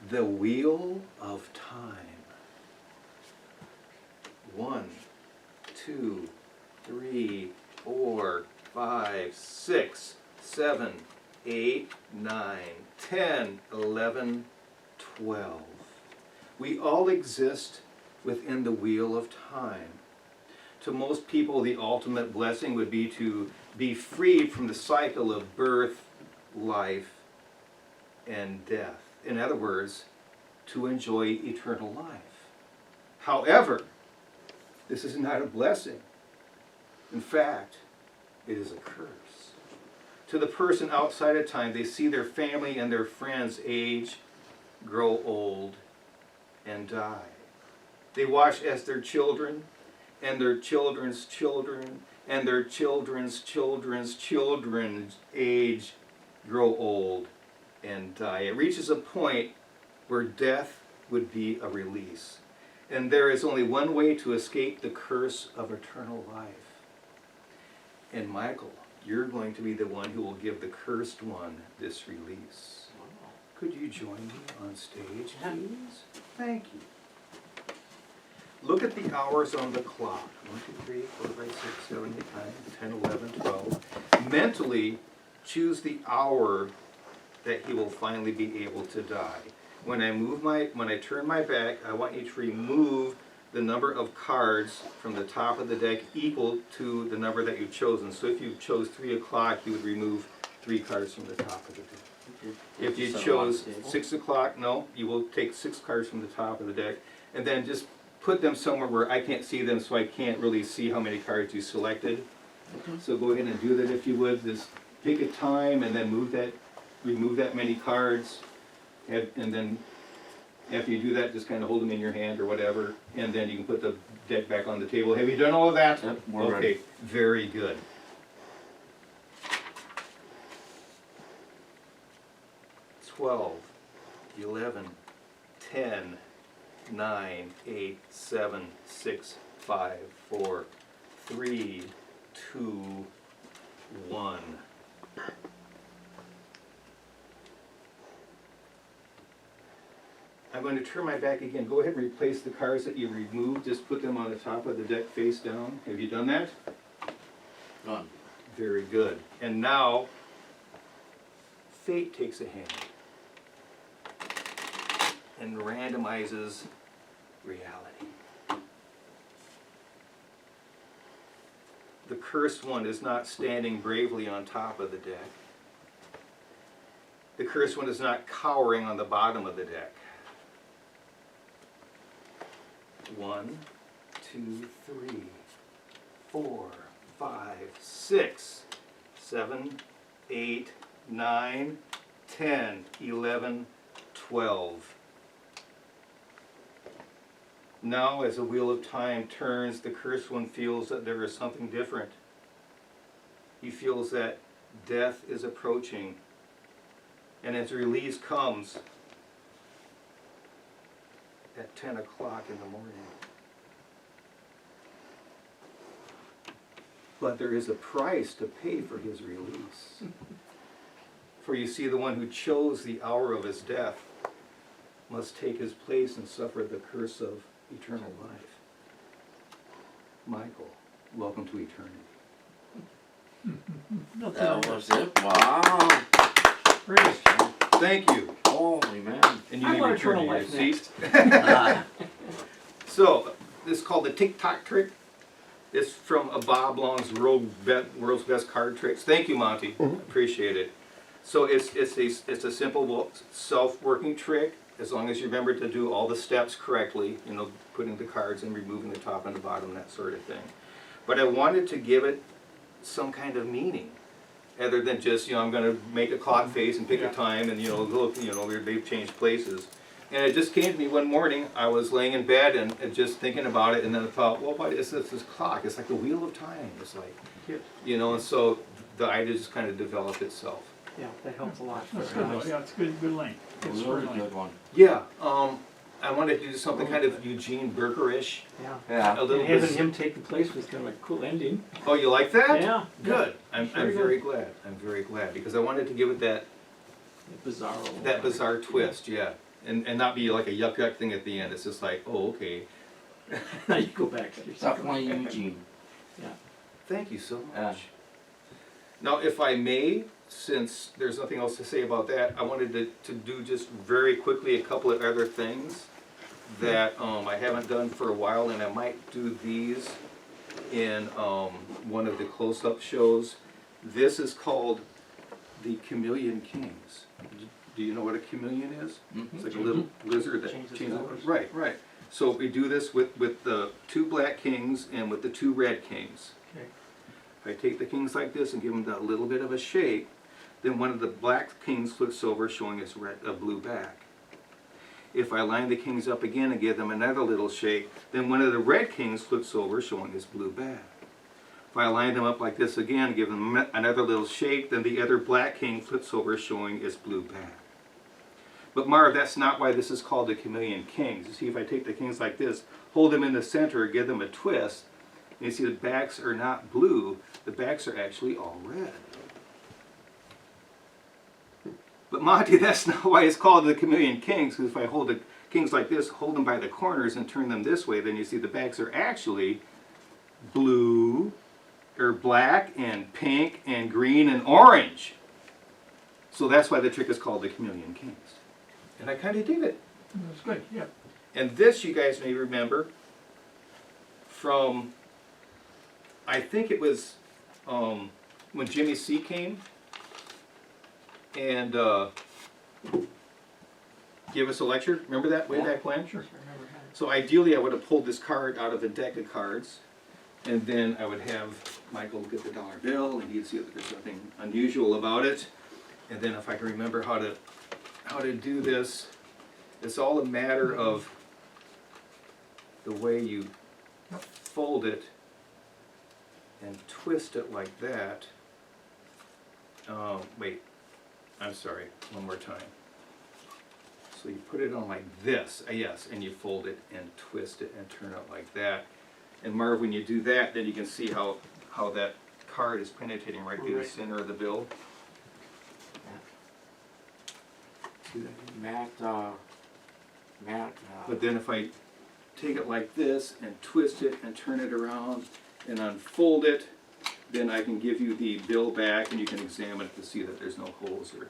The wheel of time. 1, 2, 3, 4, 5, 6, 7, 8, 9, 10, 11, 12. We all exist within the wheel of time. To most people, the ultimate blessing would be to be freed from the cycle of birth, life, and death. In other words, to enjoy eternal life. However, this is not a blessing. In fact, it is a curse. To the person outside of time, they see their family and their friends age, grow old, and die. They watch as their children and their children's children and their children's children's children age, grow old, and die. It reaches a point where death would be a release. And there is only one way to escape the curse of eternal life. And Michael, you're going to be the one who will give the cursed one this release. Could you join me on stage, please? Thank you. Look at the hours on the clock. 1, 2, 3, 4, 5, 6, 7, 8, 9, 10, 11, 12. Mentally choose the hour that he will finally be able to die. When I turn my back, I want you to remove the number of cards from the top of the deck equal to the number that you've chosen. So if you chose 3 o'clock, you would remove 3 cards from the top of the deck. If you chose 6 o'clock, no, you will take 6 cards from the top of the deck, and then just put them somewhere where I can't see them, so I can't really see how many cards you selected. So go ahead and do that if you would. Just pick a time and then remove that many cards. And then after you do that, just kind of hold them in your hand or whatever, and then you can put the deck back on the table. Have you done all of that? Yep, we're okay, ready. Very good. 12, 11, 10, 9, 8, 7, 6, 5, 4, 3, 2, 1. I'm going to turn my back again. Go ahead and replace the cards that you removed. Just put them on the top of the deck face down. Have you done that? Done. Very good. And now, fate takes a hand and randomizes reality. The cursed one is not standing bravely on top of the deck. The cursed one is not cowering on the bottom of the deck. 1, 2, 3, 4, 5, 6, 7, 8, 9, 10, 11, 12. Now, as the wheel of time turns, the cursed one feels that there is something different. He feels that death is approaching. And as release comes, at 10 o'clock in the morning. But there is a price to pay for his release. For you see, the one who chose the hour of his death must take his place and suffer the curse of eternal life. Michael, welcome to eternity. That was it. Wow. Praise. Thank you. Holy man. And you I may want return eternal to your life seat. next. So, this is called the tick-tock trick. It's from a Bob Long's World's Best Card Tricks. Thank you, Monty. Appreciate it. So it's a simple self-working trick, as long as you remember to do all the steps correctly, you know, putting the cards and removing the top and the bottom, that sort of thing. But I wanted to give it some kind of meaning, other than just, you know, I'm going to make a clock face and pick a time and, you know, look, you know, they've changed places. And it just came to me one morning. I was laying in bed and just thinking about it, and then I thought, well, what is this clock? It's like the wheel of time. It's like, you know, and so the idea just kind of developed itself. Yeah, that helps a lot. That's good, though. Yeah, it's good length. Good Really storyline. good one. Yeah, I wanted to do something kind of Eugene Burger-ish. Yeah. Yeah. A little And having bit. him take the place was kind of a cool ending. Oh, you like that? Yeah. Good. I'm Very very glad. I'm very glad because I wanted to give it that Bizarre. bizarre twist. Yeah. and not be like a yuck yuck thing at the end. It's just like, oh, okay. Now you go back to your second Definitely one. Eugene. Thank you so much. Yeah. Now, if I may, since there's nothing else to say about that, I wanted to do just very quickly a couple of other things that I haven't done for a while, and I might do these in one of the close-up shows. This is called the Chameleon Kings. Do you know what a chameleon is? It's like a little lizard that Changes changes colors. Right, right. So we do this with the 2 black kings and with the 2 red kings. Okay. If I take the kings like this and give them a little bit of a shake, then one of the black kings flips over, showing its blue back. If I line the kings up again and give them another little shake, then one of the red kings flips over, showing its blue back. If I line them up like this again and give them another little shake, then the other black king flips over, showing its blue back. But Marv, that's not why this is called the Chameleon Kings. You see, if I take the kings like this, hold them in the center, give them a twist, and you see the backs are not blue, the backs are actually all red. But Monty, that's not why it's called the Chameleon Kings, because if I hold the kings like this, hold them by the corners and turn them this way, then you see the backs are actually blue, or black, and pink, and green, and orange. So that's why the trick is called the Chameleon Kings. And I kind of did it. That's good, yeah. And this, you guys may remember from, I think it was when Jimmy C came and gave us a lecture. Remember that way back when? Sure, I remember having. So ideally I would have pulled this card out of the deck of cards, and then I would have Michael get the dollar bill, and he'd see if there's nothing unusual about it. And then if I can remember how to do this, it's all a matter of the way you fold it and twist it like that. Wait, I'm sorry, one more time. So you put it on like this, yes, and you fold it and twist it and turn it like that. And Marv, when you do that, then you can see how that card is penetrating right through the center of the bill. See that? Matt, But then if I take it like this and twist it and turn it around and unfold it, then I can give you the bill back and you can examine it to see that there's no holes or